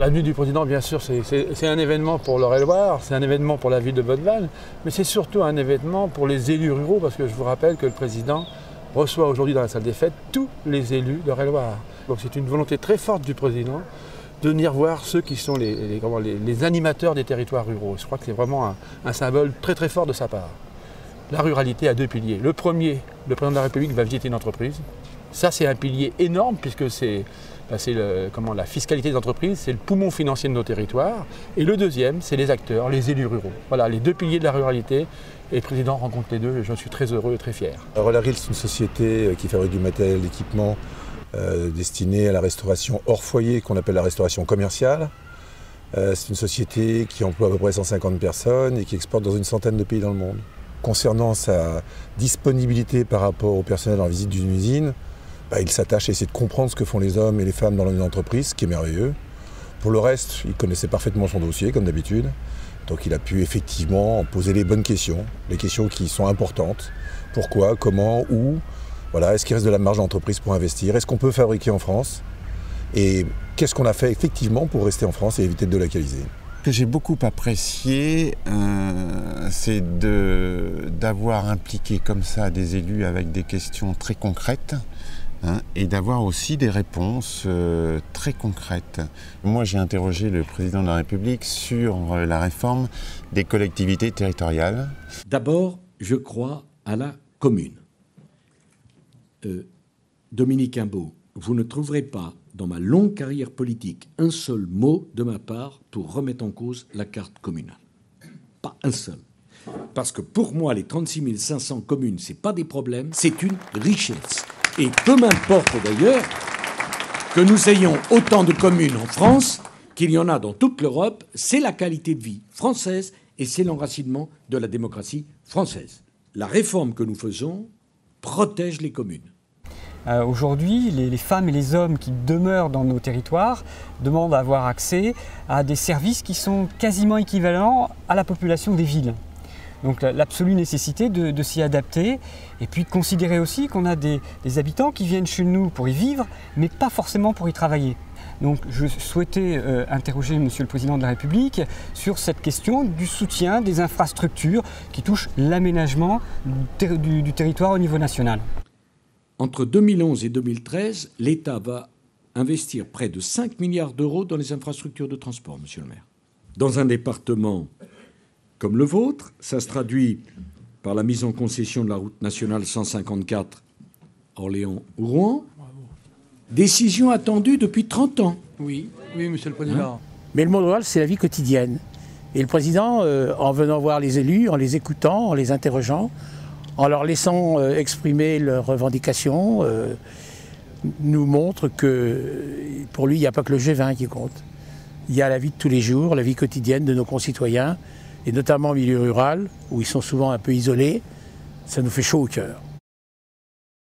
La venue du président, bien sûr, c'est un événement pour l'Eure-et-Loir, c'est un événement pour la ville de Bonneval, mais c'est surtout un événement pour les élus ruraux, parce que je vous rappelle que le président reçoit aujourd'hui dans la salle des fêtes tous les élus d'Eure-et-Loir. Donc c'est une volonté très forte du président de venir voir ceux qui sont les animateurs des territoires ruraux. Je crois que c'est vraiment un symbole très très fort de sa part. La ruralité a deux piliers. Le premier, le président de la République va visiter une entreprise. Ça, c'est un pilier énorme puisque c'est la fiscalité des entreprises, c'est le poumon financier de nos territoires. Et le deuxième, c'est les acteurs, les élus ruraux. Voilà, les deux piliers de la ruralité. Et le président rencontre les deux et j'en suis très heureux et très fier. Rolaril, c'est une société qui fabrique du matériel, d'équipement destiné à la restauration hors foyer, qu'on appelle la restauration commerciale. C'est une société qui emploie à peu près 150 personnes et qui exporte dans une centaine de pays dans le monde. Concernant sa disponibilité par rapport au personnel en visite d'une usine, il s'attache à essayer de comprendre ce que font les hommes et les femmes dans une entreprise, ce qui est merveilleux. Pour le reste, il connaissait parfaitement son dossier, comme d'habitude. Donc il a pu effectivement poser les bonnes questions, les questions qui sont importantes. Pourquoi, comment, où, voilà, est-ce qu'il reste de la marge d'entreprise pour investir? Est-ce qu'on peut fabriquer en France? Et qu'est-ce qu'on a fait effectivement pour rester en France et éviter de délocaliser? Ce que j'ai beaucoup apprécié, c'est d'avoir impliqué comme ça des élus avec des questions très concrètes. Et d'avoir aussi des réponses très concrètes. Moi, j'ai interrogé le président de la République sur la réforme des collectivités territoriales. D'abord, je crois à la commune. Dominique Imbaud, vous ne trouverez pas dans ma longue carrière politique un seul mot de ma part pour remettre en cause la carte communale. Pas un seul. Parce que pour moi, les 36 500 communes, ce n'est pas des problèmes, c'est une richesse. Et peu m'importe d'ailleurs que nous ayons autant de communes en France qu'il y en a dans toute l'Europe, c'est la qualité de vie française et c'est l'enracinement de la démocratie française. La réforme que nous faisons protège les communes. Aujourd'hui, les femmes et les hommes qui demeurent dans nos territoires demandent à avoir accès à des services qui sont quasiment équivalents à la population des villes. Donc l'absolue nécessité de s'y adapter et puis de considérer aussi qu'on a des habitants qui viennent chez nous pour y vivre, mais pas forcément pour y travailler. Donc je souhaitais interroger Monsieur le Président de la République sur cette question du soutien des infrastructures qui touchent l'aménagement du territoire au niveau national. Entre 2011 et 2013, l'État va investir près de 5 milliards d'euros dans les infrastructures de transport, Monsieur le maire. Dans un département comme le vôtre, ça se traduit par la mise en concession de la route nationale 154 Orléans-Rouen. Décision attendue depuis 30 ans. Oui, Monsieur le Président. Mais le monde rural, c'est la vie quotidienne. Et le Président, en venant voir les élus, en les écoutant, en les interrogeant, en leur laissant exprimer leurs revendications, nous montre que pour lui, il n'y a pas que le G20 qui compte. Il y a la vie de tous les jours, la vie quotidienne de nos concitoyens, et notamment au milieu rural, où ils sont souvent un peu isolés. Ça nous fait chaud au cœur.